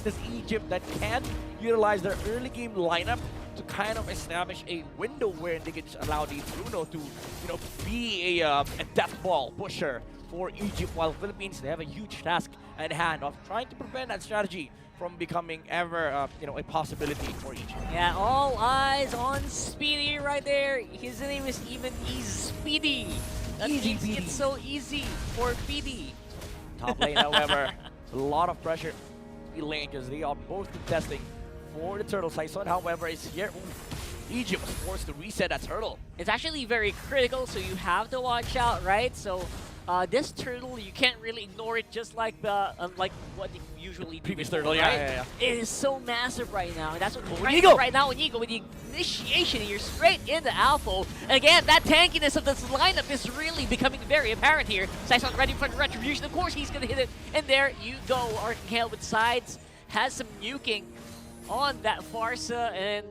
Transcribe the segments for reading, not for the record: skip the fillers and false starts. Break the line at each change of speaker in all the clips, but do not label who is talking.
this Egypt that can utilize their early game lineup to kind of establish a window where they can just allow the Bruno to, be a death ball pusher for Egypt, while Philippines, they have a huge task at hand of trying to prevent that strategy from becoming ever, a possibility for Egypt.
Yeah, all eyes on Speedy right there. His name is even Speedy. That
Easy
means
Speedy.
it's so easy for Speedy.
Top lane, however, a lot of pressure lane because they are both contesting for the turtle. Saison, however, is here. Ooh, Egypt was forced to reset that turtle.
It's actually very critical, so you have to watch out, right? So this turtle, you can't really ignore it, just like the like what you usually do.
Previous
before,
turtle,
right?
yeah.
It is so massive right now, and that's what we're trying to
Inigo!
do right now. Inigo with the initiation, you're straight into Alpha. And again, that tankiness of this lineup is really becoming very apparent here. Saison ready for the retribution. Of course, he's gonna hit it, and there you go. Arcangel with sides has some nuking on that Farsa, and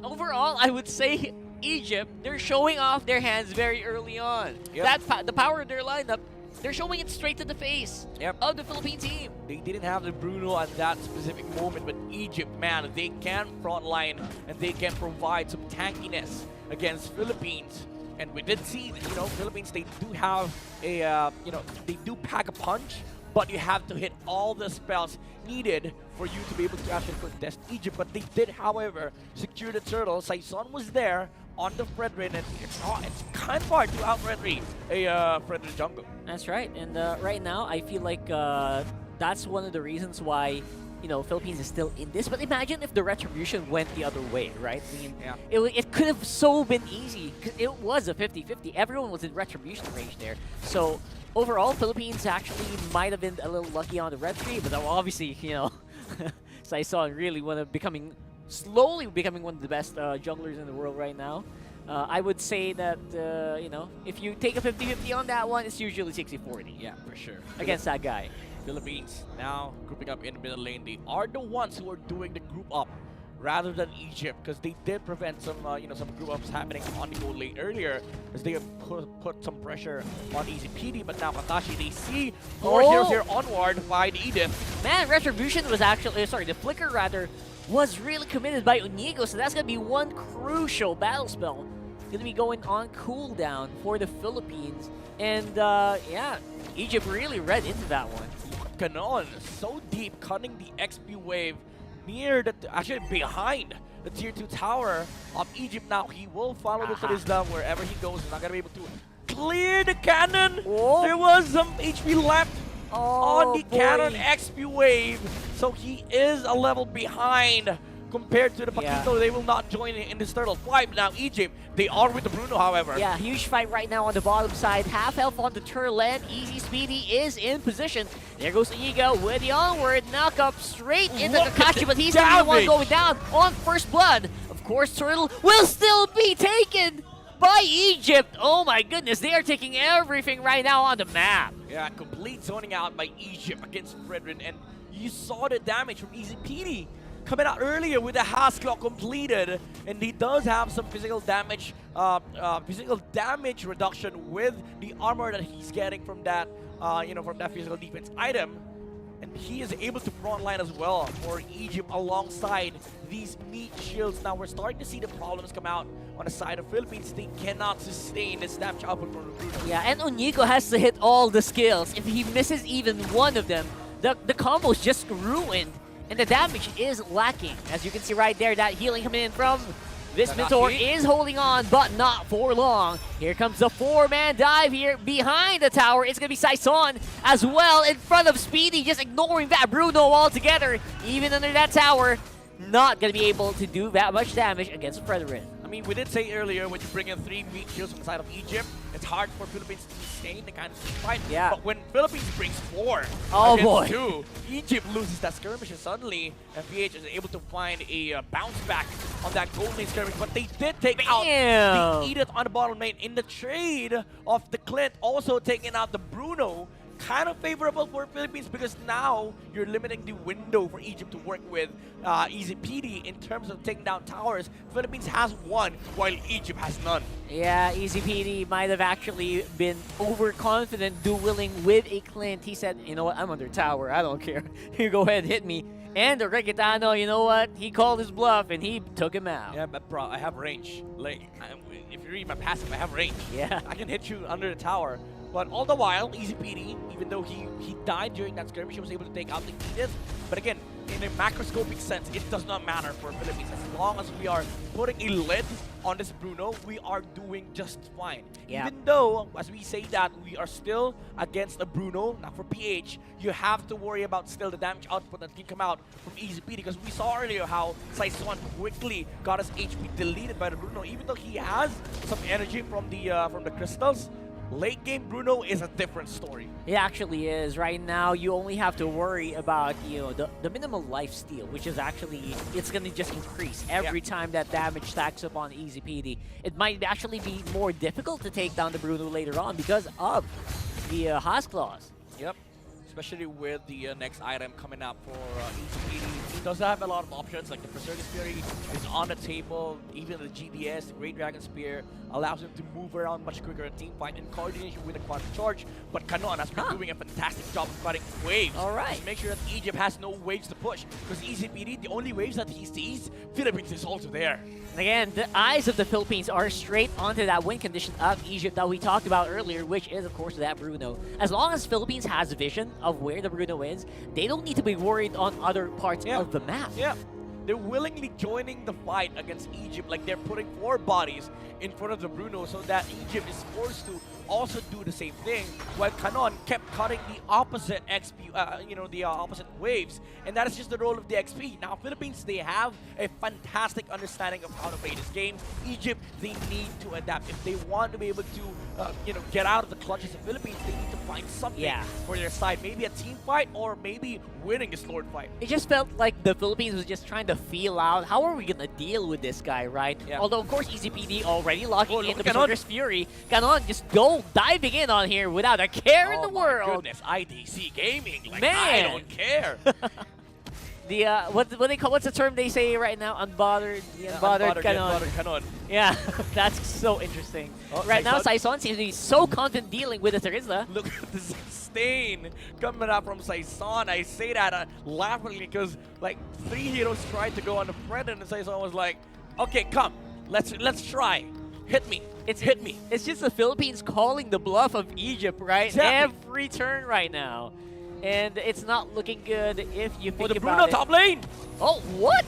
overall, I would say Egypt, they're showing off their hands very early on.
Yep.
The power of their lineup, they're showing it straight to the face of the Philippine team.
They didn't have the Bruno at that specific moment, but Egypt, man, they can frontline and they can provide some tankiness against Philippines. And we did see, Philippines, they do have a, they do pack a punch, but you have to hit all the spells needed for you to be able to actually contest Egypt. But they did, however, secure the turtle. Saison was there on the Fredrin, and it's kind of hard to out-Fredrin a Fredrin jungle.
That's right, and right now I feel like that's one of the reasons why Philippines is still in this. But imagine if the retribution went the other way, right? I mean, it could have so been easy, because it was a 50-50. Everyone was in retribution range there. So overall, Philippines actually might have been a little lucky on the red tree, but obviously, Saison really slowly becoming one of the best junglers in the world right now. I would say that, if you take a 50-50 on that one, it's usually 60-40.
Yeah, for sure.
Against that guy.
Philippines now grouping up in the middle lane. They are the ones who are doing the group up rather than Egypt, because they did prevent some, some group ups happening on the goal lane earlier, as they have put some pressure on EasyPD. But now Katashi, they see four heroes here onward by the Edith.
Man, Retribution was actually, the Flicker rather, was really committed by Inigo, so that's going to be one crucial battle spell. Going to be going on cooldown for the Philippines. And, Egypt really read into that one.
Ganon, so deep, cutting the XP wave near actually behind the tier 2 tower of Egypt. Now he will follow the Trisla wherever he goes. He's not gonna be able to clear the cannon.
Whoa.
There was some HP left on the cannon XP wave, so he is a level behind compared to the Paquito. They will not join in this turtle fight. Now Egypt, they are with the Bruno, however.
Yeah, huge fight right now on the bottom side. Half health on the turtle, and Easy Speedy is in position. There goes Inigo with the onward knock up straight into Kakashi, but he's the one going down on first blood. Of course, turtle will still be taken by Egypt. Oh my goodness, they are taking everything right now on the map.
Yeah, complete zoning out by Egypt against Fredrin, and you saw the damage from EasyPD coming out earlier with the Haas Claw completed, and he does have some physical damage reduction with the armor that he's getting from that, from that physical defense item, and he is able to frontline as well for Egypt alongside these meat shields. Now we're starting to see the problems come out on the side of Philippines. They cannot sustain the snapshot output from Bruno.
Yeah, and Onigo has to hit all the skills. If he misses even one of them, the combo's just ruined. And the damage is lacking. As you can see right there, that healing coming in from this Mentor is holding on, but not for long. Here comes the 4-man dive here behind the tower. It's going to be Saison as well in front of Speedy, just ignoring that Bruno altogether. Even under that tower, not going to be able to do that much damage against Fredrin.
I mean, we did say earlier, when you bring in 3 meat shields from the side of Egypt, it's hard for Philippines to sustain the kind of fight.
Yeah.
But when Philippines brings 4 against 2, Egypt loses that skirmish, and suddenly FPH is able to find a bounce back on that gold lane skirmish. But they did take out the Edith on the bottom lane in the trade of the Clint, also taking out the Bruno. Kind of favorable for Philippines, because now you're limiting the window for Egypt to work with EasyPD in terms of taking down towers. Philippines has 1, while Egypt has none.
Yeah, EasyPD might have actually been overconfident dueling with a Clint. He said, you know what, I'm under tower, I don't care. You go ahead, hit me. And Requitano, you know what? He called his bluff and he took him out.
Yeah, but bro, I have range. Like, if you read my passive, I have range.
Yeah.
I can hit you under the tower. But all the while, Easy PD, even though he died during that skirmish, he was able to take out the Edith. But again, in a macroscopic sense, it does not matter for Philippines. As long as we are putting a lid on this Bruno, we are doing just fine.
Yeah.
Even though, as we say that, we are still against a Bruno. Now for PH, you have to worry about still the damage output that can come out from Easy PD, because we saw earlier how Saison quickly got his HP deleted by the Bruno. Even though he has some energy from the crystals, late game Bruno is a different story.
It actually is. Right now, you only have to worry about, you know, the minimal life steal, which is actually, it's going to just increase every time that damage stacks up on Easy PD. It might actually be more difficult to take down the Bruno later on because of the Haas Claws.
Yep. Especially with the next item coming up for Easy PD. He does have a lot of options, like the Berserker Fury is on the table. Even the GDS, the Great Dragon Spear, allows him to move around much quicker in team fight in coordination with the Quad Charge. But Canon has been doing a fantastic job of cutting waves.
All right.
To make sure that Egypt has no waves to push. Because Easy PD, the only waves that he sees, Philippines is also there.
And again, the eyes of the Philippines are straight onto that win condition of Egypt that we talked about earlier, which is, of course, that Bruno. As long as Philippines has vision of where the Bruno is, they don't need to be worried on other parts of the map.
Yeah. They're willingly joining the fight against Egypt, like they're putting 4 bodies in front of the Bruno so that Egypt is forced to also do the same thing, while Canon kept cutting the opposite XP, the opposite waves, and that is just the role of the XP. Now, Philippines, they have a fantastic understanding of how to play this game. Egypt, they need to adapt. If they want to be able to, get out of the clutches of Philippines, they need to find something for their side. Maybe a team fight, or maybe winning this Lord fight.
It just felt like the Philippines was just trying to feel out, how are we going to deal with this guy, right?
Yeah.
Although, of course, EasyPD already locking in the
Canon.
Berserker's Fury. Canon just diving in on here without a care in the world.
Oh my goodness, IDC Gaming, like,
Man.
I don't care.
The what they call, what's the term they say right now? Unbothered, the unbothered Canon. Yeah, that's so interesting. Right now, Saison seems to be so confident dealing with the Terizla.
Look at the stain coming up from Saison. I say that laughingly because like 3 heroes tried to go on the front, and Saison was like, "Okay, come, let's try. Hit me. Hit me."
It's just the Philippines calling the bluff of Egypt, right?
Exactly.
Every turn right now. And it's not looking good if you think
For the
about
Bruno
it.
top lane.
Oh, what?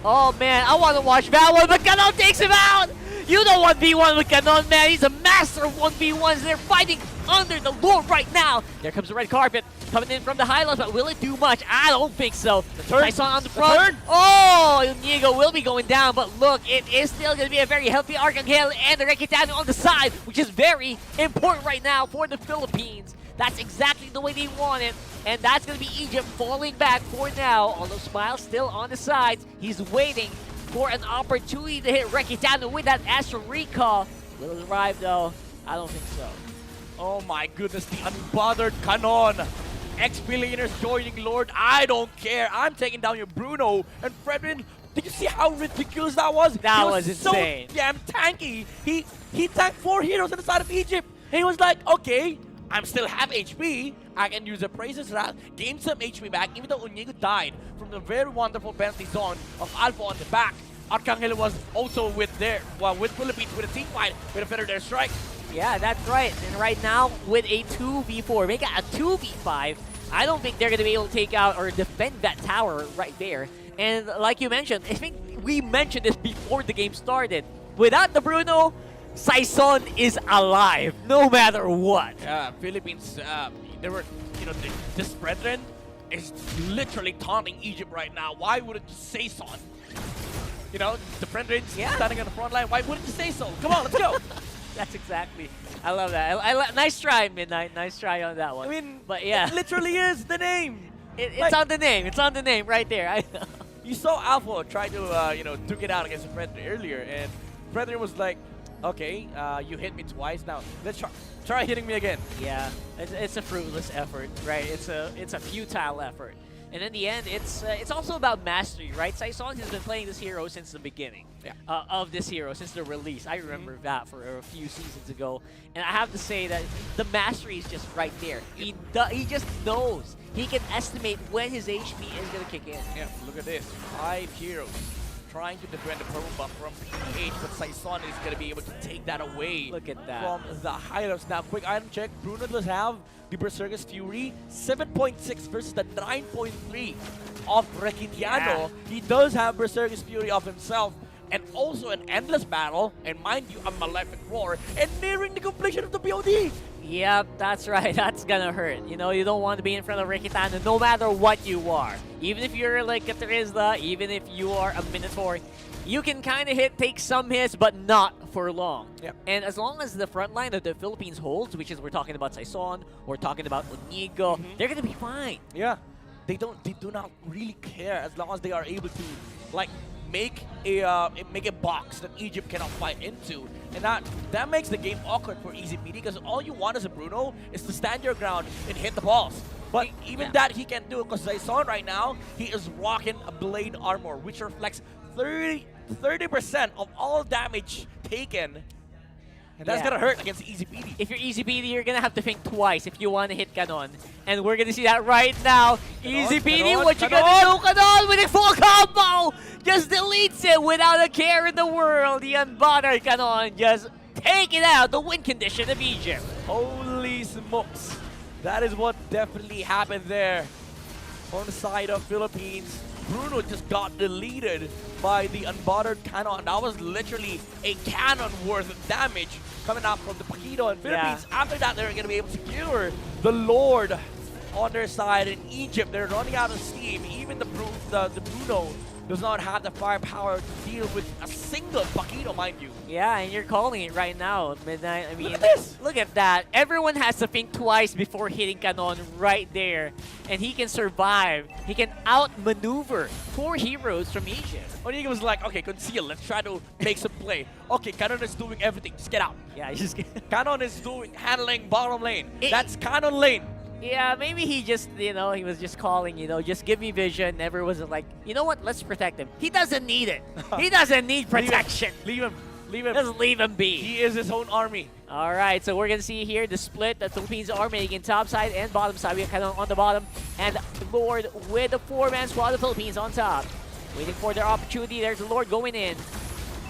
Oh, man, I want to watch that one, but Canon takes him out! You know 1v1 with Canon, man. He's a master of 1v1s. They're fighting under the Lord right now. There comes the red carpet coming in from the highlands, but will it do much? I don't think so. Saison on the front. Oh, Inigo will be going down, but look, it is still going to be a very healthy Arcangel and the Requitano on the side, which is very important right now for the Philippines. That's exactly the way they want it. And that's going to be Egypt falling back for now. Although Smile still on the sides. He's waiting for an opportunity to hit Requitano with that Astral Recall. Will it arrive though? I don't think so.
Oh my goodness, the unbothered Canon. Ex-billionaires joining Lord. I don't care. I'm taking down your Bruno. And Fredrin, did you see how ridiculous that was?
That was insane.
So damn tanky. He tanked 4 heroes on the side of Egypt. And he was like, okay, I'm still have HP. I can use a Praises Wrath, gain some HP back, even though Inigo died from the very wonderful penalty zone of Alpha on the back. Arcangel was also with Philippines with a team fight with a Feather Dare Strike.
Yeah, that's right. And right now, with a 2v4, make it a 2v5, I don't think they're going to be able to take out or defend that tower right there. And like you mentioned, I think we mentioned this before the game started. Without the Bruno, Saison is alive, no matter what.
Yeah, Philippines, this brethren is literally taunting Egypt right now. Why wouldn't you say so? You know, the brethren standing on the front line. Why wouldn't you say so? Come on, let's go.
That's exactly. I love that. Nice try, Midnight. Nice try on that one.
I mean,
but yeah,
it literally is the name.
It's on the name. It's on the name right there. I know.
You saw Alpha try to, duke it out against the Predator earlier, and Predator was like, okay, you hit me twice. Now let's try hitting me again.
Yeah, it's a fruitless effort, right? It's a futile effort. And in the end, it's also about mastery, right? Saison has been playing this hero since the beginning of this hero, since the release. I remember that for a few seasons ago. And I have to say that the mastery is just right there. He just knows. He can estimate when his HP is going to kick in.
Yeah, look at this. 5 heroes trying to defend the purple buff from PH, but Saison is going to be able to take that away.
Look at that.
From the highlights. Now, quick item check. Bruno does have the Berserker's Fury, 7.6 versus the 9.3 of Requitiano.
Yeah.
He does have Berserker's Fury of himself, and also an endless battle, and mind you, a Malefic Roar, and nearing the completion of the BOD.
Yep, that's right. That's gonna hurt. You know, you don't want to be in front of Requitiano no matter what you are. Even if you're like a Terizla, even if you are a Minotaur, you can kind of take some hits, but not for long.
Yep.
And as long as the front line of the Philippines holds, which is we're talking about Saison, we're talking about Onigo, they're gonna be fine.
Yeah, they do not really care as long as they are able to like make a box that Egypt cannot fight into, and that makes the game awkward for EasyPD because all you want as a Bruno is to stand your ground and hit the balls. But even that he can do because Saison right now he is rocking a blade armor which reflects 30% of all damage taken. And that's gonna hurt against EasyPD.
If you're EasyPD, you're gonna have to think twice if you want to hit Canon. And we're gonna see that right now. EasyPD, what you gonna do? Canon with a full combo! Just deletes it without a care in the world. The unbothered Canon just taking out the win condition of Egypt.
Holy smokes. That is what definitely happened there. On the side of Philippines, Bruno just got deleted by the unbothered cannon. That was literally a cannon worth of damage coming out from the Paquito and Philippines. After that, they're going to be able to secure the Lord on their side. In Egypt, they're running out of steam. Even the Bruno does not have the firepower to deal with a single Paquito, mind you.
Yeah, and you're calling it right now, Midnight. I mean,
look at this.
Look at that. Everyone has to think twice before hitting Canon right there. And he can survive. He can outmaneuver 4 heroes from Egypt.
Onigo was like, okay, conceal. Let's try to make some play. Okay, Canon is doing everything. Just get out.
Yeah, just
Canon is handling bottom lane. That's Canon lane.
Yeah, maybe he just, he was just calling, just give me vision. Everyone was like, you know what? Let's protect him. He doesn't need it. He doesn't need protection.
Leave him. Leave him.
Just leave him be.
He is his own army.
All right, so we're going to see here the split. The Philippines are making top side and bottom side. We have Canon on the bottom. And Lord with the 4-man squad, the Philippines on top. Waiting for their opportunity. There's the Lord going in.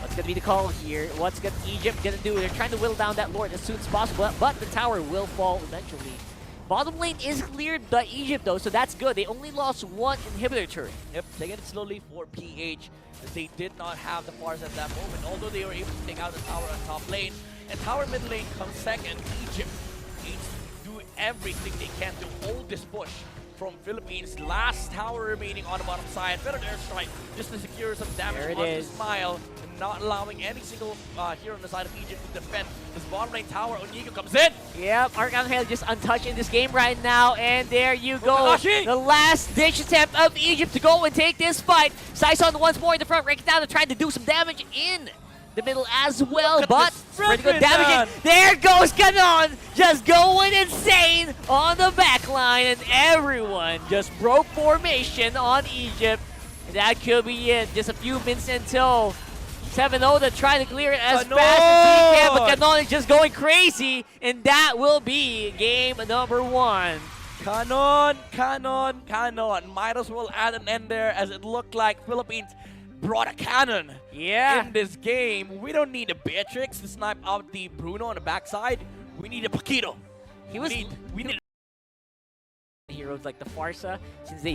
What's going to be the call here? What's Egypt going to do? They're trying to whittle down that Lord as soon as possible. But the tower will fall eventually. Bottom lane is cleared by Egypt though, so that's good. They only lost 1 inhibitor turret.
Yep, taking it slowly for PH. They did not have the force at that moment, although they were able to take out the tower on top lane. And tower mid lane comes second. Egypt needs to do everything they can to hold this push from Philippines. Last tower remaining on the bottom side. Better airstrike just to secure some damage on the Smile. And not allowing any single hero on the side of Egypt to defend this bottom lane tower. Onigo comes in.
Yep, Archangel just untouched in this game right now. And there you go. The last ditch attempt of Egypt to go and take this fight. Saison once more in the front, Requitiano trying to do some damage in the middle as well, but pretty good damage. There goes Canon, just going insane on the back line, and everyone just broke formation on Egypt. And that could be it. Just a few minutes until 7-0 to try to clear it as fast as he can, but Canon is just going crazy, and that will be game number 1.
Canon. Might as well add an end there as it looked like Philippines brought a cannon in this game. We don't need a Beatrix to snipe out the Bruno on the backside. We need a Paquito. We need
heroes like the Farsa, since they